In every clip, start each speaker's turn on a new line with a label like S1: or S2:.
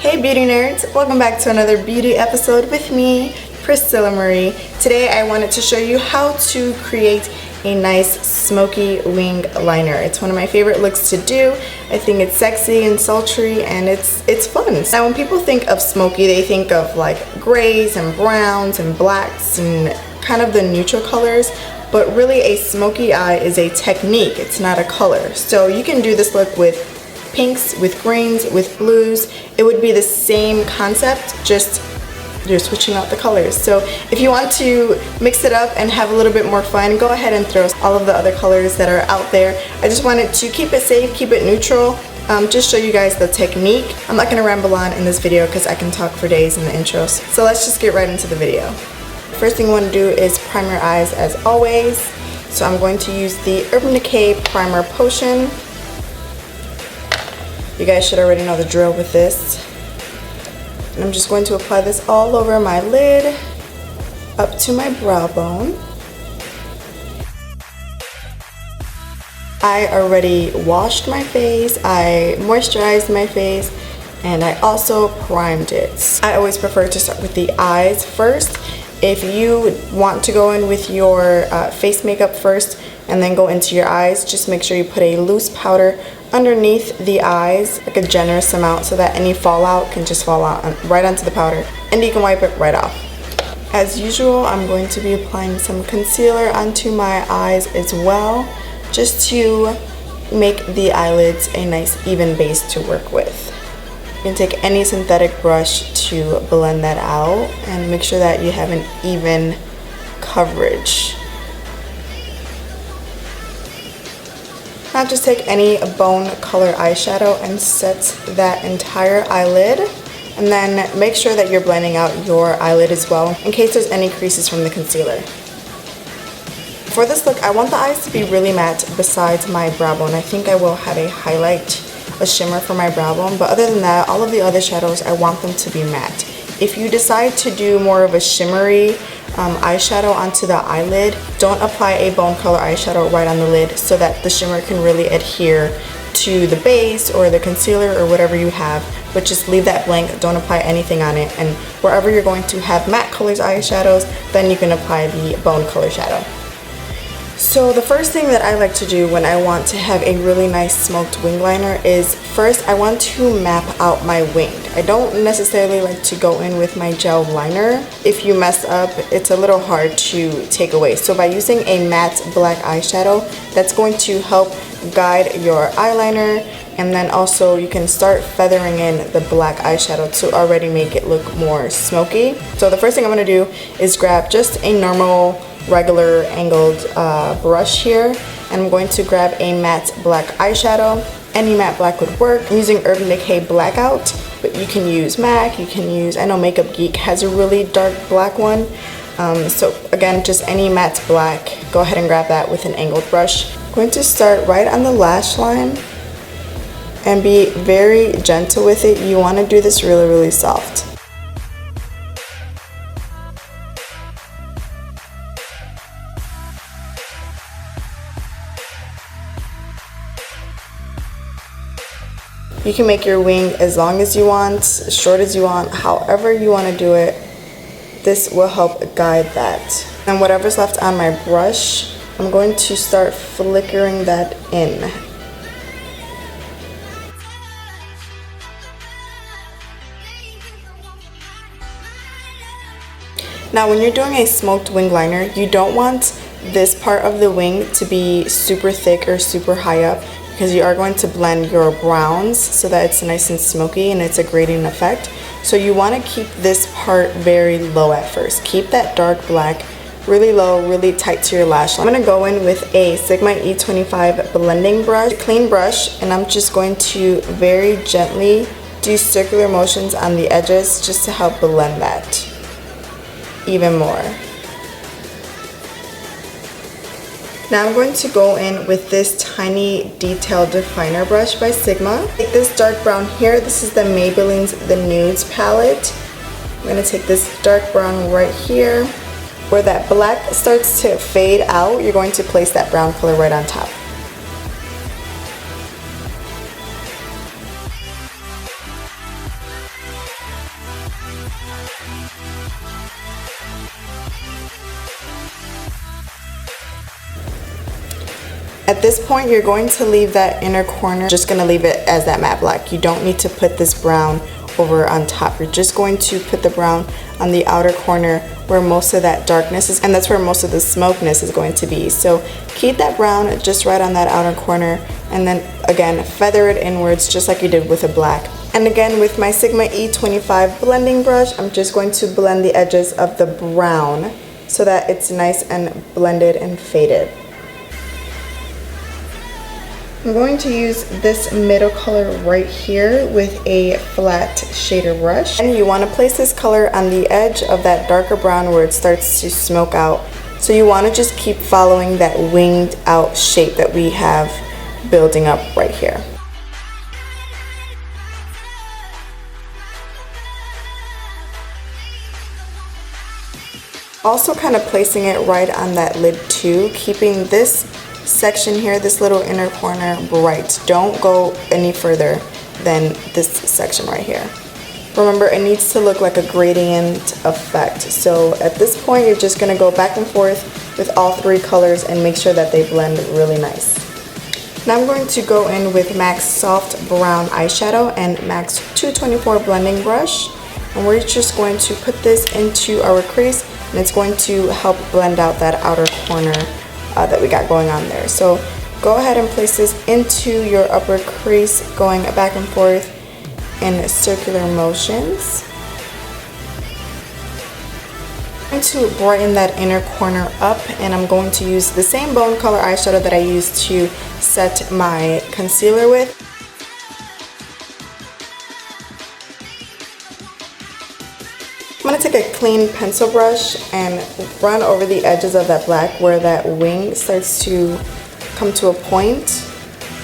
S1: Hey beauty nerds, welcome back to another beauty episode with me, Priscilla Marie. Today I wanted to show you how to create a nice smoky wing liner. It's one of my favorite looks to do. I think it's sexy and sultry and it's fun. Now when people think of smoky, they think of like grays and browns and blacks and kind of the neutral colors, but really a smoky eye is a technique, it's not a color. So you can do this look with pinks, with greens, with blues. It would be the same concept, just you're switching out the colors. So if you want to mix it up and have a little bit more fun, go ahead and throw all of the other colors that are out there. I just wanted to keep it safe, keep it neutral, just show you guys the technique. I'm not gonna ramble on in this video because I can talk for days in the intros. So let's just get right into the video. First thing you want to do is prime your eyes as always. So I'm going to use the Urban Decay Primer Potion. You guys should already know the drill with this. And I'm just going to apply this all over my lid, up to my brow bone. I already washed my face, I moisturized my face, and I also primed it. I always prefer to start with the eyes first. If you want to go in with your face makeup first and then go into your eyes, just make sure you put a loose powder underneath the eyes, like a generous amount, so that any fallout can just fall out right onto the powder and you can wipe it right off. As usual, I'm going to be applying some concealer onto my eyes as well, just to make the eyelids a nice even base to work with. You can take any synthetic brush to blend that out and make sure that you have an even coverage. Now just take any bone color eyeshadow and set that entire eyelid, and then make sure that you're blending out your eyelid as well in case there's any creases from the concealer. For this look, I want the eyes to be really matte besides my brow bone. I think I will have a highlight, a shimmer for my brow bone, but other than that, all of the other shadows, I want them to be matte. If you decide to do more of a shimmery eyeshadow onto the eyelid, don't apply a bone color eyeshadow right on the lid so that the shimmer can really adhere to the base or the concealer or whatever you have, but just leave that blank, don't apply anything on it, and wherever you're going to have matte colors eyeshadows, then you can apply the bone color shadow. So the first thing that I like to do when I want to have a really nice smoked wing liner is first I want to map out my wing. I don't necessarily like to go in with my gel liner. If you mess up, it's a little hard to take away. So by using a matte black eyeshadow, that's going to help guide your eyeliner, and then also you can start feathering in the black eyeshadow to already make it look more smoky. So the first thing I'm going to do is grab just a normal regular angled brush here, and I'm going to grab a matte black eyeshadow. Any matte black would work. I'm using Urban Decay Blackout, but you can use MAC, you can use, I know Makeup Geek has a really dark black one. So again, just any matte black, go ahead and grab that with an angled brush. I'm going to start right on the lash line and be very gentle with it. You want to do this really soft. You can make your wing as long as you want, as short as you want, however you want to do it. This will help guide that. And whatever's left on my brush, I'm going to start flickering that in. Now when you're doing a smoked wing liner, you don't want this part of the wing to be super thick or super high up, because you are going to blend your browns so that it's nice and smoky and it's a gradient effect. So you want to keep this part very low at first. Keep that dark black really low, really tight to your lash line. I'm going to go in with a Sigma E25 blending brush, clean brush, and I'm just going to very gently do circular motions on the edges just to help blend that even more. Now I'm going to go in with this tiny detail definer brush by Sigma. Take this dark brown here. This is the Maybelline's the Nudes palette. I'm going to take this dark brown right here. Where that black starts to fade out, you're going to place that brown color right on top. At this point, you're going to leave that inner corner, just gonna leave it as that matte black. You don't need to put this brown over on top. You're just going to put the brown on the outer corner where most of that darkness is, and that's where most of the smokiness is going to be. So keep that brown just right on that outer corner, and then again, feather it inwards just like you did with a black. And again, with my Sigma E25 blending brush, I'm just going to blend the edges of the brown so that it's nice and blended and faded. I'm going to use this middle color right here with a flat shader brush. And you want to place this color on the edge of that darker brown where it starts to smoke out. So you want to just keep following that winged out shape that we have building up right here. Also kind of placing it right on that lid too, keeping this section here, this little inner corner, bright. Don't go any further than this section right here. Remember, it needs to look like a gradient effect. So at this point, you're just going to go back and forth with all three colors and make sure that they blend really nice. Now I'm going to go in with MAC's Soft Brown Eyeshadow and MAC's 224 blending brush. And we're just going to put this into our crease, and it's going to help blend out that outer corner that we got going on there. So go ahead and place this into your upper crease, going back and forth in circular motions. I'm going to brighten that inner corner up, and I'm going to use the same bone color eyeshadow that I used to set my concealer with. I'm going to take a clean pencil brush and run over the edges of that black where that wing starts to come to a point.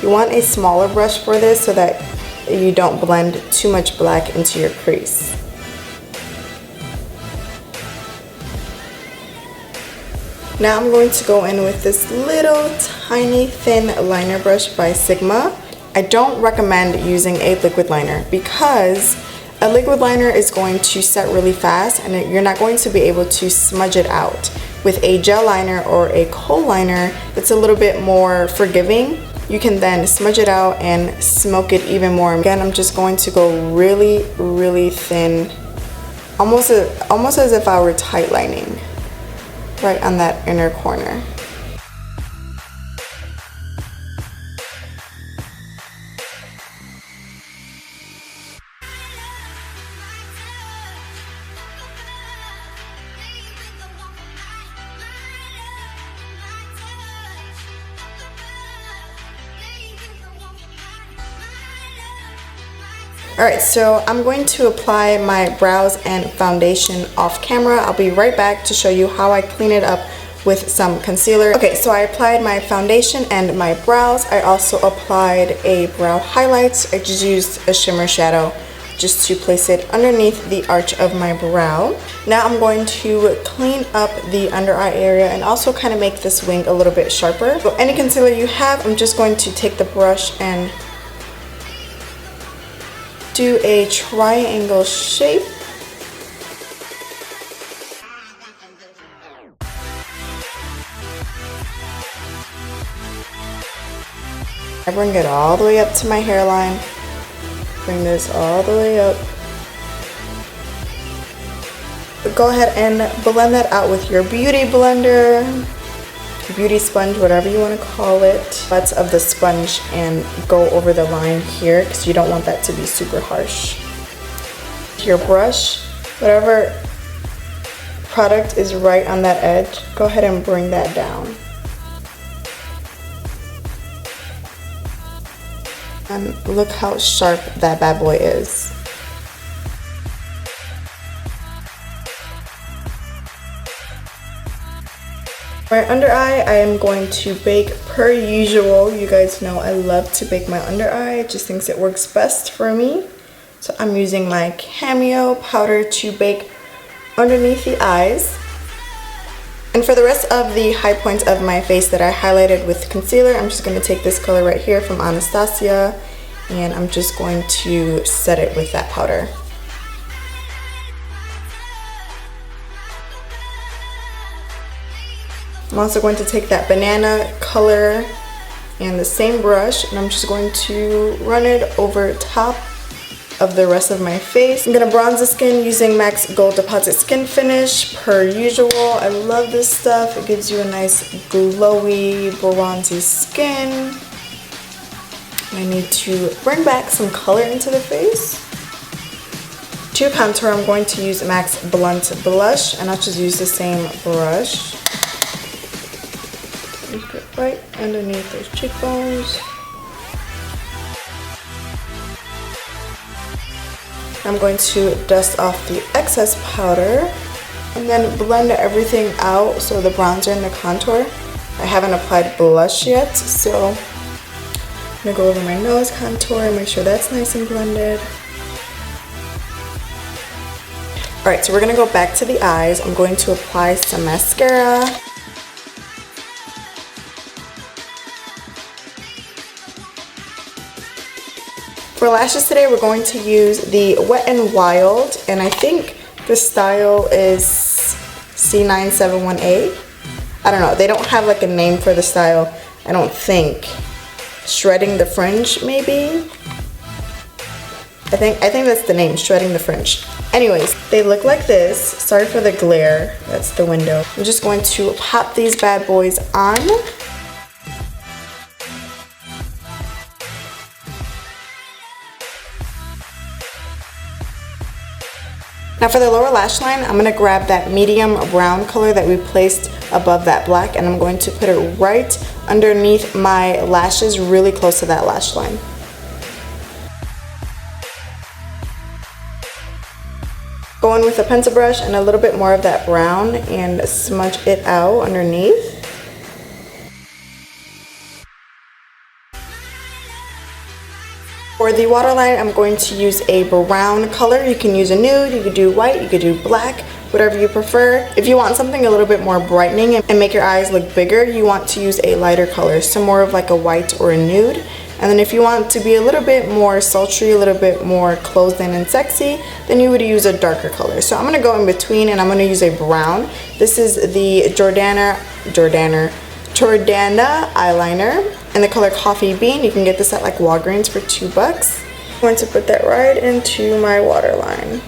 S1: You want a smaller brush for this so that you don't blend too much black into your crease. Now I'm going to go in with this little tiny thin liner brush by Sigma. I don't recommend using a liquid liner because a liquid liner is going to set really fast and you're not going to be able to smudge it out. With a gel liner or a kohl liner that's a little bit more forgiving, you can then smudge it out and smoke it even more. Again, I'm just going to go really, really thin, almost as if I were tight lining right on that inner corner. Alright, so I'm going to apply my brows and foundation off camera. I'll be right back to show you how I clean it up with some concealer. Okay, so I applied my foundation and my brows. I also applied a brow highlight. I just used a shimmer shadow just to place it underneath the arch of my brow. Now I'm going to clean up the under eye area and also kind of make this wing a little bit sharper. So any concealer you have, I'm just going to take the brush and do a triangle shape. I bring it all the way up to my hairline. Bring this all the way up. Go ahead and blend that out with your beauty blender, beauty sponge, whatever you want to call it. Butts of the sponge and go over the line here because you don't want that to be super harsh. Your brush, whatever product is right on that edge, go ahead and bring that down. And look how sharp that bad boy is. My under eye, I am going to bake per usual. You guys know I love to bake my under eye. It just thinks it works best for me. So I'm using my Cameo powder to bake underneath the eyes. And for the rest of the high points of my face that I highlighted with concealer, I'm just going to take this color right here from Anastasia, and I'm just going to set it with that powder. I'm also going to take that banana color and the same brush, and I'm just going to run it over top of the rest of my face. I'm gonna bronze the skin using MAC's Gold Deposit Skin Finish per usual. I love this stuff. It gives you a nice glowy, bronzy skin. I need to bring back some color into the face. To contour, I'm going to use MAC's Blunt Blush, and I'll just use the same brush. Just it right underneath those cheekbones. I'm going to dust off the excess powder and then blend everything out, so the bronzer and the contour. I haven't applied blush yet, so I'm gonna go over my nose contour and make sure that's nice and blended. Alright, so we're gonna go back to the eyes. I'm going to apply some mascara. For lashes today, we're going to use the Wet n Wild, and I think the style is C971A. I don't know, they don't have like a name for the style, I don't think. Shredding the Fringe, maybe? I think that's the name, Shredding the Fringe. Anyways, they look like this. Sorry for the glare, that's the window. I'm just going to pop these bad boys on. Now for the lower lash line, I'm going to grab that medium brown color that we placed above that black, and I'm going to put it right underneath my lashes, really close to that lash line. Go in with a pencil brush and a little bit more of that brown and smudge it out underneath. For the waterline, I'm going to use a brown color. You can use a nude, you could do white, you could do black, whatever you prefer. If you want something a little bit more brightening and make your eyes look bigger, you want to use a lighter color, so more of like a white or a nude. And then if you want to be a little bit more sultry, a little bit more closed in and sexy, then you would use a darker color. So I'm going to go in between and I'm going to use a brown. This is the Jordana eyeliner in the color Coffee Bean. You can get this at like Walgreens for $2. I'm going to put that right into my waterline.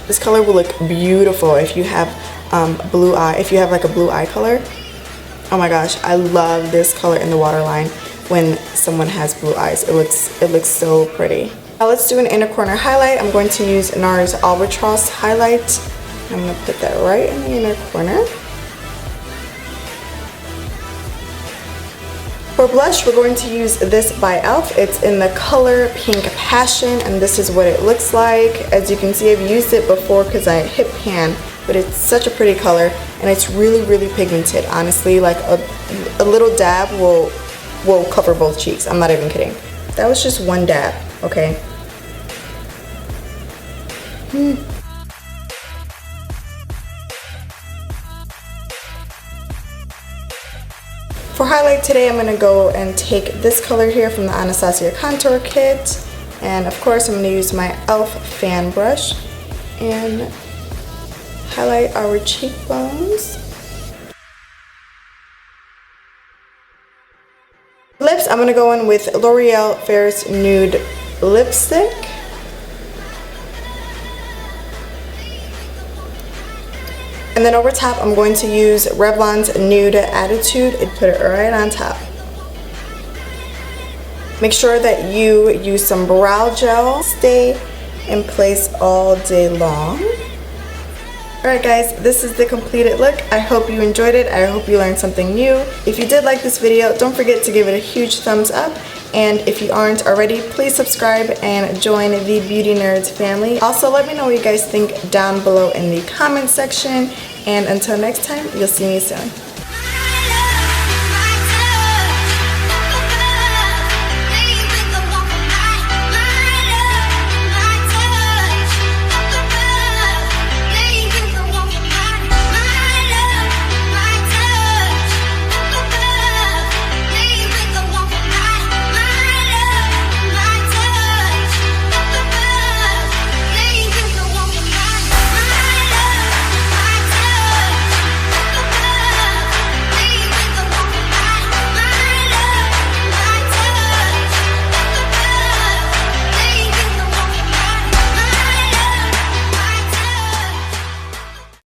S1: This color will look beautiful if you have blue eye, if you have like a blue eye color. Oh my gosh, I love this color in the waterline when someone has blue eyes. It looks so pretty. Now let's do an inner corner highlight. I'm going to use Nars Albatross highlight. I'm going to put that right in the inner corner. For blush, we're going to use this by e.l.f. It's in the color Pink Passion, and this is what it looks like. As you can see, I've used it before because I hit pan, but it's such a pretty color, and it's really, really pigmented. Honestly, like a little dab will cover both cheeks. I'm not even kidding. That was just one dab, okay? For highlight today, I'm going to go and take this color here from the Anastasia Contour Kit. And of course, I'm going to use my e.l.f. fan brush and highlight our cheekbones. Lips, I'm going to go in with L'Oreal Fairest Nude lipstick. And then over top, I'm going to use Revlon's Nude Attitude and put it right on top. Make sure that you use some brow gel. Stay in place all day long. Alright guys, this is the completed look. I hope you enjoyed it. I hope you learned something new. If you did like this video, don't forget to give it a huge thumbs up. And if you aren't already, please subscribe and join the Beauty Nerds family. Also, let me know what you guys think down below in the comment section. And until next time, you'll see me soon.